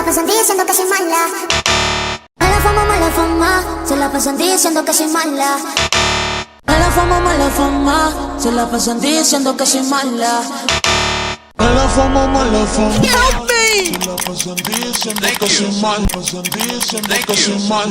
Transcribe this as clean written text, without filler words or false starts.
la pasan diciendo que soy mala. Mala fama, se la pasan diciendo que soy mala. Mala fama, se la pasan diciendo que soy mala. Mala fama. Help me! Se la pasan diciendo que soy mal, pasan diciendo que soy mal.